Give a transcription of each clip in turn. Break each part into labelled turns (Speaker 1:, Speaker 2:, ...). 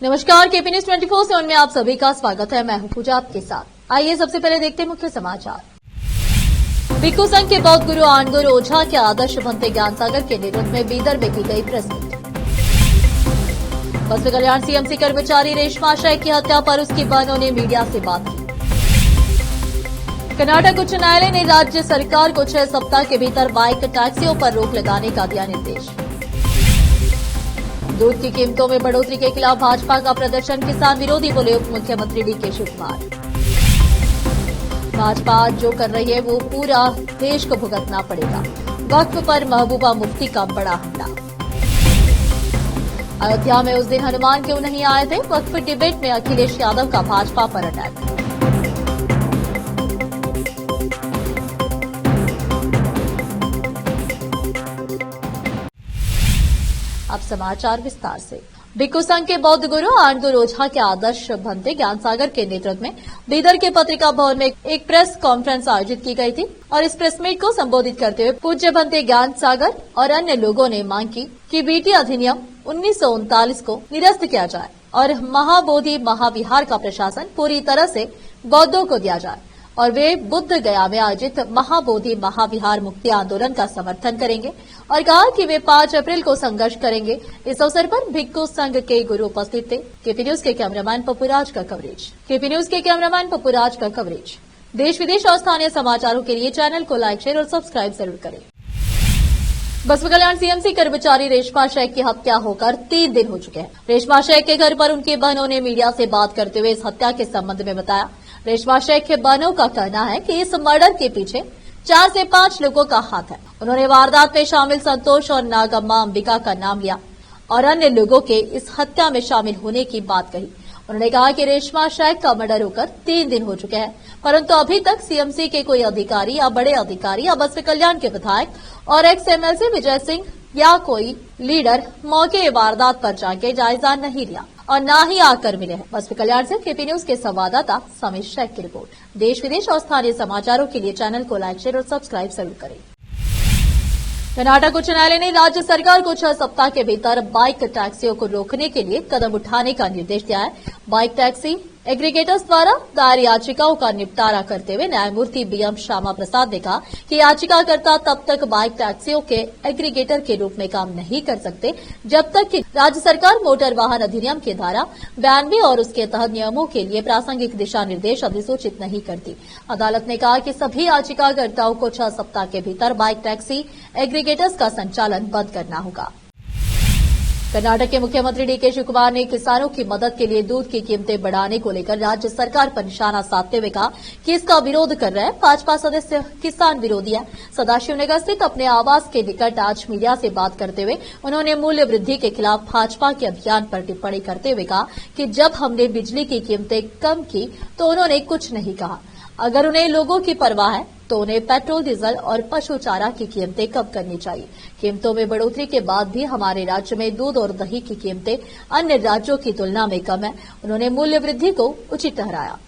Speaker 1: नमस्कार, KP news 24/7 में आप सभी का स्वागत है। मैं हूं पूजा आपके साथ। आइए सबसे पहले देखते हैं मुख्य समाचार। भिक्खु संघ के बौद्ध गुरु आनंदगुरु ओझा के आदर्श भंते ज्ञान सागर के नेतृत्व में बीदर में की गई प्रेस मीट। बस्तर कल्याण सीएमसी कर्मचारी रेशमा शेख की हत्या पर उसकी बहनों ने मीडिया से बात की। कर्नाटक उच्च न्यायालय ने राज्य सरकार को 6 सप्ताह के भीतर बाइक टैक्सियों पर रोक लगाने का दिया निर्देश। दूध की कीमतों में बढ़ोतरी के खिलाफ भाजपा का प्रदर्शन, किसान विरोधी बोले उप मुख्यमंत्री डीके शिवकुमार। भाजपा जो कर रही है वो पूरा देश को भुगतना पड़ेगा। वक्फ पर महबूबा मुफ्ती का बड़ा हमला। अयोध्या में उस दिन हनुमान क्यों नहीं आए थे? वक्फ डिबेट में अखिलेश यादव का भाजपा पर अटैक। अब समाचार विस्तार से। भिक्खु संघ के बौद्ध गुरु आनंदगुरु ओझा के आदर्श भंते ज्ञान सागर के नेतृत्व में बीदर के पत्रिका भवन में एक प्रेस कॉन्फ्रेंस आयोजित की गई थी और इस प्रेस मीट को संबोधित करते हुए पूज्य भंते ज्ञान सागर और अन्य लोगों ने मांग की कि बीटी अधिनियम 1939 को निरस्त किया जाए और महाबोधि महाविहार का प्रशासन पूरी तरह से बौद्धों को दिया जाए और वे बुद्ध गया में आयोजित महाबोधि महाविहार मुक्ति आंदोलन का समर्थन करेंगे और कहा कि वे 5 अप्रैल को संघर्ष करेंगे। इस अवसर पर भिक्खु संघ के गुरु उपस्थित थे। केपी न्यूज के कैमरामैन पप्पूराज का कवरेज। देश विदेश और स्थानीय समाचारों के लिए चैनल को लाइक, शेयर और सब्सक्राइब जरूर करें। बस्तर कल्याण सीएमसी कर्मचारी रेशमा शेख की हत्या होकर 3 दिन हो चुके हैं। रेशमा शेख के घर पर उनकी बहनों ने मीडिया से बात करते हुए इस हत्या के संबंध में बताया। रेशमा शेख के बहनों का कहना है कि इस मर्डर के पीछे 4 से 5 लोगों का हाथ है। उन्होंने वारदात में शामिल संतोष और नागम्मा अंबिका का नाम लिया और अन्य लोगों के इस हत्या में शामिल होने की बात कही। उन्होंने कहा कि रेशमा शेख का मर्डर होकर 3 दिन हो चुके हैं, परंतु अभी तक सीएमसी के कोई अधिकारी या बड़े अधिकारी या बस्तर कल्याण के विधायक और एक्स एमएलसी विजय सिंह या कोई लीडर मौके वारदात पर जाके जायजा नहीं लिया और न ही आकर मिले हैं। बस्तर कल्याण से केपी न्यूज के संवाददाता समीर शेख की रिपोर्ट। देश विदेश और स्थानीय समाचारों के लिए चैनल को लाइक, शेयर और सब्सक्राइब जरूर करें। कर्नाटक उच्च न्यायालय ने राज्य सरकार को 6 सप्ताह के भीतर बाइक टैक्सियों को रोकने के लिए कदम उठाने का निर्देश दिया है। बाइक टैक्सी एग्रीगेटर्स द्वारा दायर याचिकाओं का निपटारा करते हुए न्यायमूर्ति बीएम श्यामा प्रसाद ने कहा कि याचिकाकर्ता तब तक बाइक टैक्सियों के एग्रीगेटर के रूप में काम नहीं कर सकते जब तक कि राज्य सरकार मोटर वाहन अधिनियम की धारा 92 और उसके तहत नियमों के लिए प्रासंगिक दिशा निर्देश अधिसूचित नहीं करती। अदालत ने कहा कि सभी याचिकाकर्ताओं को 6 सप्ताह के भीतर बाइक टैक्सी एग्रीगेटर्स का संचालन बंद करना होगा। कर्नाटक के मुख्यमंत्री डीके शिवकुमार ने किसानों की मदद के लिए दूध की कीमतें बढ़ाने को लेकर राज्य सरकार पर निशाना साधते हुए कहा कि इसका विरोध कर रहे हैं। भाजपा सदस्य किसान विरोधी है। सदाशिवनगर स्थित अपने आवास के निकट आज मीडिया से बात करते हुए उन्होंने मूल्य वृद्धि के खिलाफ भाजपा के अभियान पर टिप्पणी करते हुए कहा कि जब हमने बिजली की कीमतें कम की तो उन्होंने कुछ नहीं कहा। अगर उन्हें लोगों की परवाह है तो उन्हें पेट्रोल, डीजल और पशु चारा की कीमतें कम करनी चाहिए। कीमतों में बढ़ोतरी के बाद भी हमारे राज्य में दूध और दही की कीमतें अन्य राज्यों की तुलना में कम है। उन्होंने मूल्य वृद्धि को उचित ठहराया।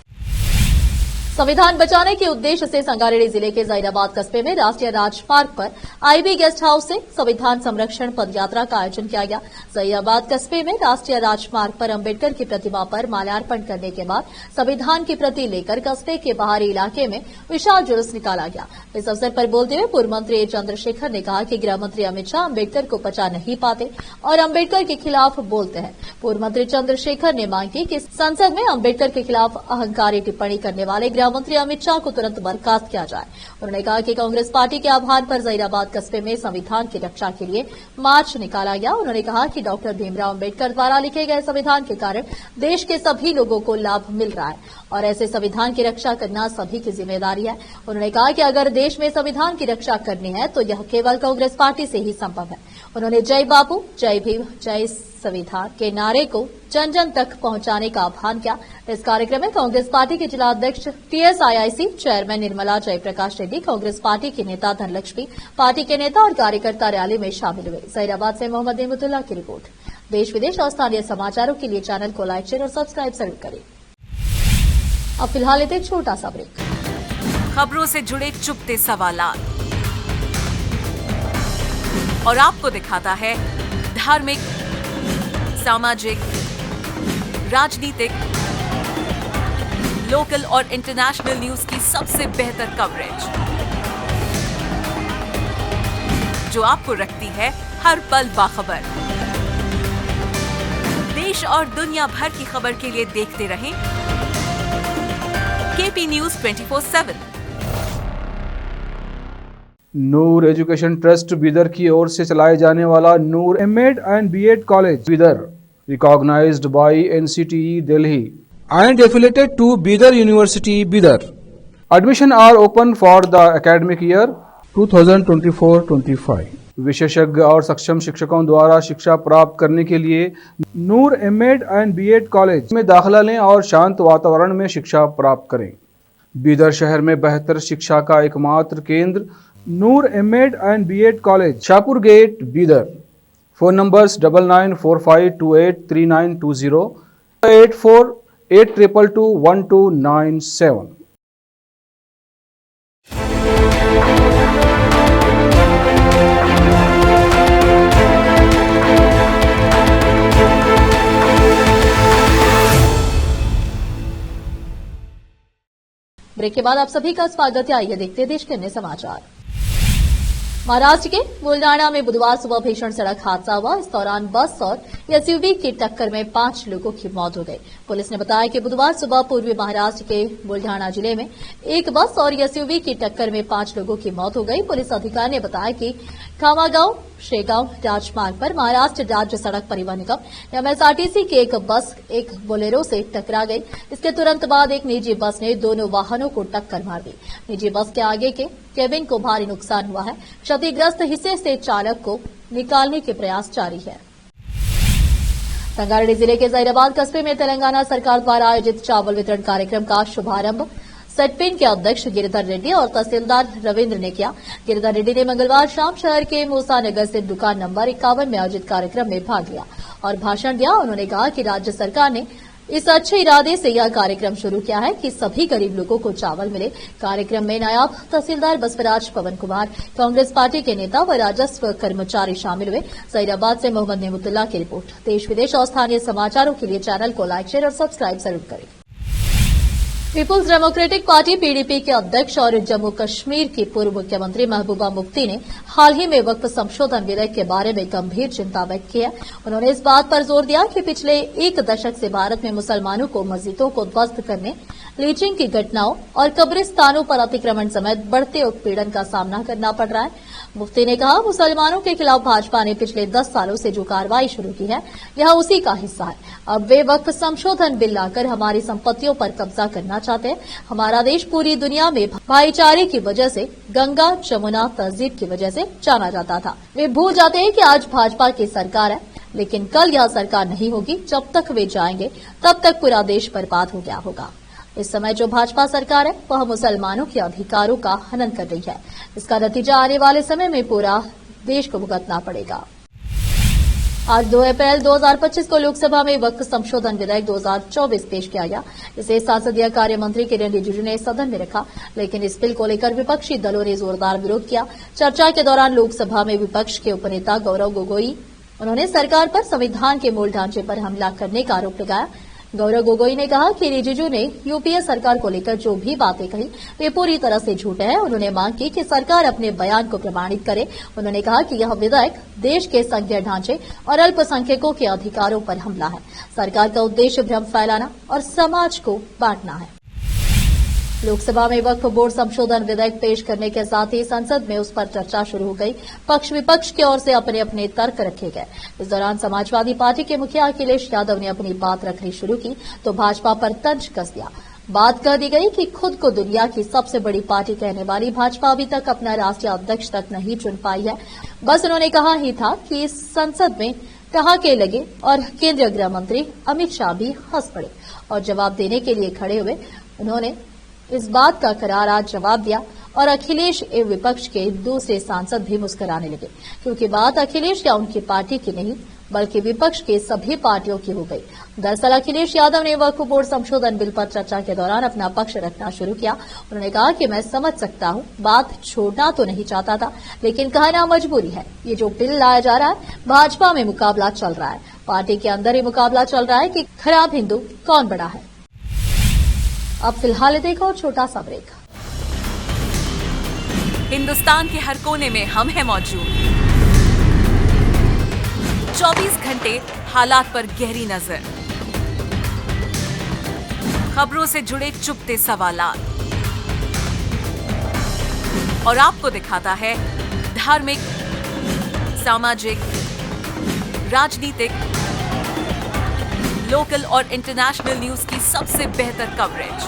Speaker 1: संविधान बचाने के उद्देश्य से संगारेड्डी जिले के जहीराबाद कस्बे में राष्ट्रीय राजमार्ग पर आईबी गेस्ट हाउस से संविधान संरक्षण पदयात्रा का आयोजन किया गया। जहीराबाद कस्बे में राष्ट्रीय राजमार्ग पर अंबेडकर की प्रतिमा पर माल्यार्पण करने के बाद संविधान की प्रति लेकर कस्बे के बाहरी इलाके में विशाल जुलूस निकाला गया। इस अवसर पर बोलते हुए पूर्व मंत्री ए चंद्रशेखर ने कहा कि गृह मंत्री अमित शाह अंबेडकर को पचा नहीं पाते और अंबेडकर के खिलाफ बोलते हैं। पूर्व मंत्री चंद्रशेखर ने मांग की कि संसद में अंबेडकर के खिलाफ अहंकारी टिप्पणी करने वाले मंत्री अमित शाह को तुरंत बर्खास्त किया जाए। उन्होंने कहा कि कांग्रेस पार्टी के आह्वान पर जहीराबाद कस्बे में संविधान की रक्षा के लिए मार्च निकाला गया। उन्होंने कहा कि डॉक्टर भीमराव अंबेडकर द्वारा लिखे गए संविधान के कारण देश के सभी लोगों को लाभ मिल रहा है और ऐसे संविधान की रक्षा करना सभी की जिम्मेदारी है। उन्होंने कहा कि अगर देश में संविधान की रक्षा करनी है तो यह केवल कांग्रेस पार्टी से ही संभव है। उन्होंने जय बापू, जय भीम, जय संविधान के नारे को जन जन तक पहुंचाने का आह्वान किया। इस कार्यक्रम में कांग्रेस पार्टी के जिला अध्यक्ष टीएसआईआईसी चेयरमैन निर्मला जयप्रकाश रेड्डी, कांग्रेस पार्टी के नेता धनलक्ष्मी, पार्टी के नेता और कार्यकर्ता रैली में शामिल हुए। जहीराबाद से मोहम्मद नेमतुल्लाह की रिपोर्ट। देश विदेश और स्थानीय समाचारों के लिए चैनल को लाइक, शेयर और सब्सक्राइब जरूर करें। अब फिलहाल लेते एक छोटा सा ब्रेक।
Speaker 2: खबरों से जुड़े चुपते सवालात और आपको दिखाता है धार्मिक, सामाजिक, राजनीतिक, लोकल और इंटरनेशनल न्यूज की सबसे बेहतर कवरेज, जो आपको रखती है हर पल बाखबर। देश और दुनिया भर की खबर के लिए देखते रहें KP news 24/7।
Speaker 3: Noor education trust Bidar की ओर से चलाए जाने वाला Noor MEd and BEd college Bidar, recognized by NCTE Delhi and affiliated to Bidar University, Bidar. Admission are open for the academic year 2024-25. विशेषज्ञ और सक्षम शिक्षकों द्वारा शिक्षा प्राप्त करने के लिए नूर एमएड एंड बीएड कॉलेज में दाखिला लें और शांत वातावरण में शिक्षा प्राप्त करें। बीदर शहर में बेहतर शिक्षा का एकमात्र केंद्र Noor MEd and BEd college, Shahpur gate, Bidar. Phone numbers 9945283920, 8482221297।
Speaker 1: Break के बाद आप सभी का स्वागत है। आइए देखते हैं देश के अन्य समाचार। महाराष्ट्र के बुलडाना में बुधवार सुबह भीषण सड़क हादसा हुआ। इस दौरान बस और एसयूवी की टक्कर में 5 लोगों की मौत हो गई। पुलिस ने बताया कि बुधवार सुबह पूर्वी महाराष्ट्र के बुलडाना जिले में एक बस और एसयूवी की टक्कर में 5 लोगों की मौत हो गई। पुलिस अधिकारी ने बताया कि खामागांव शेगांव राजमार्ग पर महाराष्ट्र राज्य सड़क परिवहन निगम एमएसआरटीसी की एक बस एक बोलेरो से टकरा गई। इसके तुरंत बाद एक निजी बस ने दोनों वाहनों को टक्कर मार दी। निजी बस के आगे के केबिन को भारी नुकसान हुआ है। क्षतिग्रस्त हिस्से से चालक को निकालने के प्रयास जारी है। रंगारेड्डी जिले के जहीराबाद कस्बे में तेलंगाना सरकार द्वारा आयोजित चावल वितरण कार्यक्रम का शुभारंभ सेटपिन के अध्यक्ष गिरिधर रेड्डी और तहसीलदार रविंद्र ने किया। गिरिधर रेड्डी ने मंगलवार शाम शहर के मूसा नगर से दुकान नंबर 51 में आयोजित कार्यक्रम में भाग लिया और भाषण दिया। उन्होंने कहा कि राज्य सरकार ने इस अच्छे इरादे से यह कार्यक्रम शुरू किया है कि सभी गरीब लोगों को चावल मिले। कार्यक्रम में नायब तहसीलदार बसवराज पवन कुमार, कांग्रेस पार्टी के नेता व राजस्व कर्मचारी शामिल हुए। जहीराबाद से मोहम्मद नेमुतुल्लाह की रिपोर्ट। देश विदेश और स्थानीय समाचारों के लिए चैनल को लाइक, शेयर और सब्सक्राइब जरूर करें। पीपुल्स डेमोक्रेटिक पार्टी पीडीपी के अध्यक्ष और जम्मू कश्मीर की पूर्व मुख्यमंत्री महबूबा मुफ्ती ने हाल ही में वक्फ संशोधन विधेयक के बारे में गंभीर चिंता व्यक्त की है। उन्होंने इस बात पर जोर दिया कि पिछले एक दशक से भारत में मुसलमानों को मस्जिदों को ध्वस्त करने, लीचिंग की घटनाओं और कब्रिस्तानों पर अतिक्रमण समेत बढ़ते उत्पीड़न का सामना करना पड़ रहा है। मुफ्ती ने कहा, मुसलमानों के खिलाफ भाजपा ने पिछले 10 सालों से जो कार्रवाई शुरू की है यह उसी का हिस्सा है। अब वे वक्फ संशोधन बिल लाकर हमारी संपत्तियों पर कब्जा करना चाहते हैं। हमारा देश पूरी दुनिया में भाईचारे की वजह से, गंगा जमुना तहजीब की वजह से जाना जाता था। वे भूल जाते हैं कि आज भाजपा की सरकार है, लेकिन कल यह सरकार नहीं होगी। जब तक वे जाएंगे तब तक पूरा देश बर्बाद हो गया होगा। इस समय जो भाजपा सरकार है वह मुसलमानों के अधिकारों का हनन कर रही है। इसका नतीजा आने वाले समय में पूरा देश को भुगतना पड़ेगा। आज 2 अप्रैल 2025 को लोकसभा में वक्फ संशोधन विधेयक 2024 पेश किया गया। इसे संसदीय कार्य मंत्री किरेन रिजिजू ने सदन में रखा, लेकिन इस बिल को लेकर विपक्षी दलों ने जोरदार विरोध किया। चर्चा के दौरान लोकसभा में विपक्ष के उपनेता गौरव गोगोई उन्होंने सरकार पर संविधान के मूल ढांचे पर हमला करने का आरोप लगाया। गौरव गोगोई ने कहा कि रिजिजू ने यूपीए सरकार को लेकर जो भी बातें कही वे पूरी तरह से झूठ है। उन्होंने मांग की कि सरकार अपने बयान को प्रमाणित करे। उन्होंने कहा कि यह विधेयक देश के संघीय ढांचे और अल्पसंख्यकों के अधिकारों पर हमला है। सरकार का उद्देश्य भ्रम फैलाना और समाज को बांटना है। लोकसभा में वक्फ बोर्ड संशोधन विधेयक पेश करने के साथ ही संसद में उस पर चर्चा शुरू हो गई। पक्ष विपक्ष की ओर से अपने अपने तर्क रखे गए। इस दौरान समाजवादी पार्टी के मुखिया अखिलेश यादव ने अपनी बात रखनी शुरू की तो भाजपा पर तंज कस दिया। बात कह दी गई कि खुद को दुनिया की सबसे बड़ी पार्टी कहने वाली भाजपा अभी तक अपना राष्ट्रीय अध्यक्ष तक नहीं चुन पाई है। बस उन्होंने कहा ही था कि इस संसद में ठहाके लगे और केंद्रीय गृह मंत्री अमित शाह भी हंस पड़े और जवाब देने के लिए खड़े हुए। उन्होंने इस बात का करारा जवाब दिया और अखिलेश एवं विपक्ष के दूसरे सांसद भी मुस्कुराने लगे, क्योंकि बात अखिलेश या उनकी पार्टी की नहीं बल्कि विपक्ष के सभी पार्टियों की हो गई। दरअसल अखिलेश यादव ने वक्फ बोर्ड संशोधन बिल पर चर्चा के दौरान अपना पक्ष रखना शुरू किया। उन्होंने कहा कि मैं समझ सकता हूं, बात छोड़ना तो नहीं चाहता था, लेकिन कहना मजबूरी है। ये जो बिल लाया जा रहा है, भाजपा में मुकाबला चल रहा है। पार्टी के अंदर ही मुकाबला चल रहा है कि खराब हिंदू कौन बड़ा है। अब फिलहाल देखो छोटा सा ब्रेक।
Speaker 2: हिंदुस्तान के हर कोने में हम हैं मौजूद। 24 घंटे हालात पर गहरी नजर, खबरों से जुड़े चुपते सवालात, और आपको दिखाता है धार्मिक, सामाजिक, राजनीतिक, लोकल और इंटरनेशनल न्यूज की सबसे बेहतर कवरेज,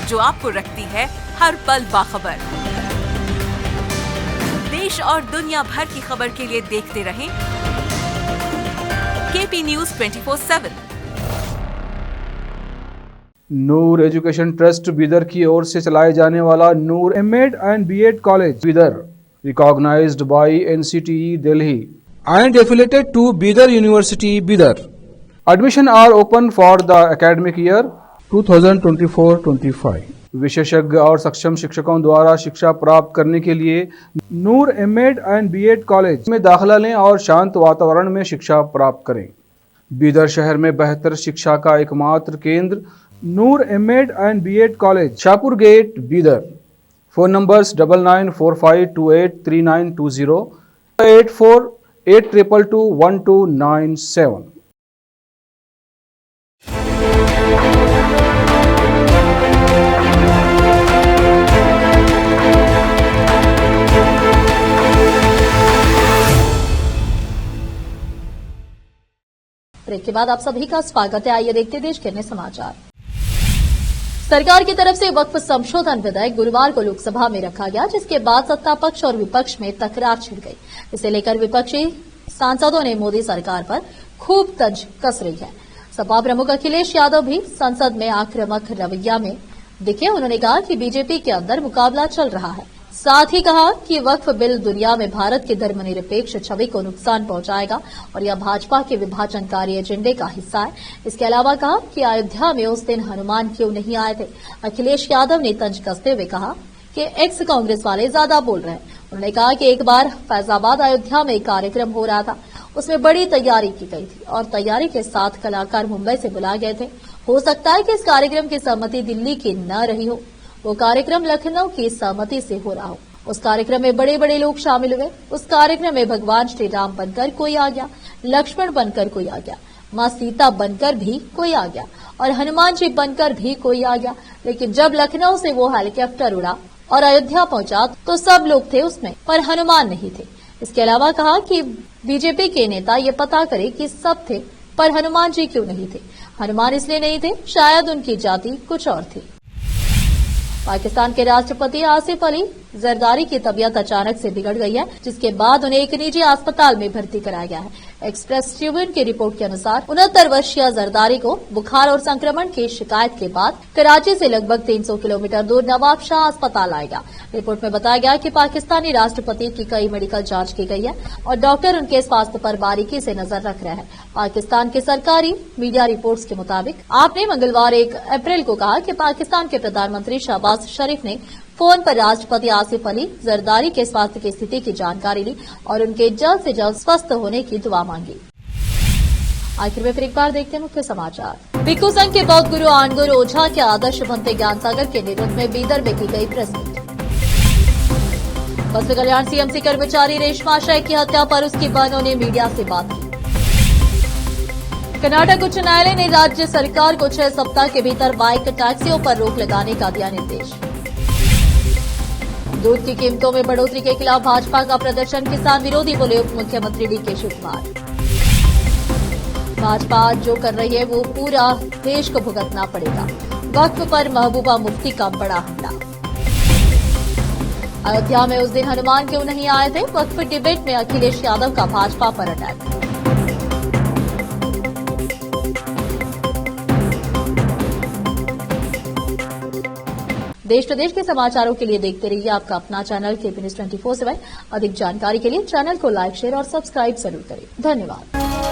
Speaker 2: जो आपको रखती है हर पल बाखबर। देश और दुनिया भर की खबर के लिए देखते रहें KP news 24/7।
Speaker 3: Noor education trust Bidar की ओर से चलाए जाने वाला Noor MEd and BEd college Bidar, recognized by NCTE Delhi and affiliated to Bidar University Bidar. Admission are open for the academic year 2024-25. विशेषज्ञ और सक्षम शिक्षकों द्वारा शिक्षा प्राप्त करने के लिए नूर एमएड एंड बीएड कॉलेज में दाखिला लें और शांत वातावरण में शिक्षा प्राप्त करें। बीदर शहर में बेहतर शिक्षा का एकमात्र केंद्र Noor MEd and BEd college, Shahpur gate, Bidar. Phone numbers 9945283920, 8482221297।
Speaker 1: Break के बाद आप सभी का स्वागत है। आइए देखते देश के अन्य समाचार। सरकार की तरफ से वक्फ संशोधन विधेयक गुरुवार को लोकसभा में रखा गया, जिसके बाद सत्ता पक्ष और विपक्ष में तकरार छिड़ गई। इसे लेकर विपक्षी सांसदों ने मोदी सरकार पर खूब तंज कस रही है। सपा प्रमुख अखिलेश यादव भी संसद में आक्रामक रवैया में दिखे। उन्होंने कहा कि बीजेपी के अंदर मुकाबला चल रहा है। साथ ही कहा कि वक्फ बिल दुनिया में भारत की धर्मनिरपेक्ष छवि को नुकसान पहुंचाएगा और यह भाजपा के विभाजनकारी एजेंडे का हिस्सा है। इसके अलावा कहा कि अयोध्या में उस दिन हनुमान क्यों नहीं आए थे। अखिलेश यादव ने तंज कसते हुए कहा कि एक्स कांग्रेस वाले ज्यादा बोल रहे हैं। उन्होंने कहा कि एक बार फैजाबाद अयोध्या में एक कार्यक्रम हो रहा था, उसमें बड़ी तैयारी की गई थी और तैयारी के साथ कलाकार मुंबई से बुलाए गए थे। हो सकता है कि इस कार्यक्रम की सहमति दिल्ली की न रही हो, वो कार्यक्रम लखनऊ की सहमति से हो रहा हो। उस कार्यक्रम में बड़े बड़े लोग शामिल हुए। उस कार्यक्रम में भगवान श्री राम बनकर कोई आ गया, लक्ष्मण बनकर कोई आ गया, माँ सीता बनकर भी कोई आ गया और हनुमान जी बनकर भी कोई आ गया। लेकिन जब लखनऊ से वो हेलीकॉप्टर उड़ा और अयोध्या पहुंचा तो सब लोग थे उसमें, पर हनुमान नहीं थे। इसके अलावा कहा कि बीजेपी के नेता ये पता करे कि सब थे पर हनुमान जी क्यों नहीं थे। हनुमान इसलिए नहीं थे, शायद उनकी जाति कुछ और थी। पाकिस्तान के राष्ट्रपति आसिफ अली जरदारी की तबीयत अचानक से बिगड़ गई है, जिसके बाद उन्हें एक निजी अस्पताल में भर्ती कराया गया है। एक्सप्रेस ट्रिब्यून की रिपोर्ट के अनुसार 69 वर्षीय जरदारी को बुखार और संक्रमण की शिकायत के बाद कराची से लगभग 300 किलोमीटर दूर नवाब शाह अस्पताल लाया गया। रिपोर्ट में बताया गया कि पाकिस्तानी राष्ट्रपति की कई मेडिकल जांच की गई है और डॉक्टर उनके स्वास्थ्य पर बारीकी से नजर रख रहे हैं। पाकिस्तान के सरकारी मीडिया रिपोर्ट्स के मुताबिक आपने मंगलवार 1 अप्रैल को कहा कि पाकिस्तान के प्रधानमंत्री शहबाज शरीफ ने फोन पर राष्ट्रपति आसिफ अली जरदारी के स्वास्थ्य की स्थिति की जानकारी ली और उनके जल्द से जल्द स्वस्थ होने की दुआ मांगी। आखिर में फिर एक बार देखते हैं मुख्य समाचार। भिक्षु संघ के बौद्ध गुरु आनगुरु ओझा के आदर्श बनते ज्ञान सागर के निरोध में बीदर में की गई प्रेस मीट। बसपा कल्याण सीएमसी कर्मचारी रेशमा शेख की हत्या पर उसकी बहनों ने मीडिया से बात की। कर्नाटक उच्च न्यायालय ने राज्य सरकार को 6 सप्ताह के भीतर बाइक टैक्सियों पर रोक लगाने का दिया निर्देश। दूध की कीमतों में बढ़ोतरी के खिलाफ भाजपा का प्रदर्शन, किसान विरोधी बोले उप मुख्यमंत्री डीके शिवकुमार। भाजपा जो कर रही है वो पूरा देश को भुगतना पड़ेगा। वक्फ पर महबूबा मुफ्ती का बड़ा हमला। अयोध्या में उस दिन हनुमान क्यों नहीं आए थे। वक्फ डिबेट में अखिलेश यादव का भाजपा पर अटैक। देश प्रदेश के समाचारों के लिए देखते रहिए आपका अपना चैनल केपी न्यूज 24/7। अधिक जानकारी के लिए चैनल को लाइक, शेयर और सब्सक्राइब जरूर करें। धन्यवाद।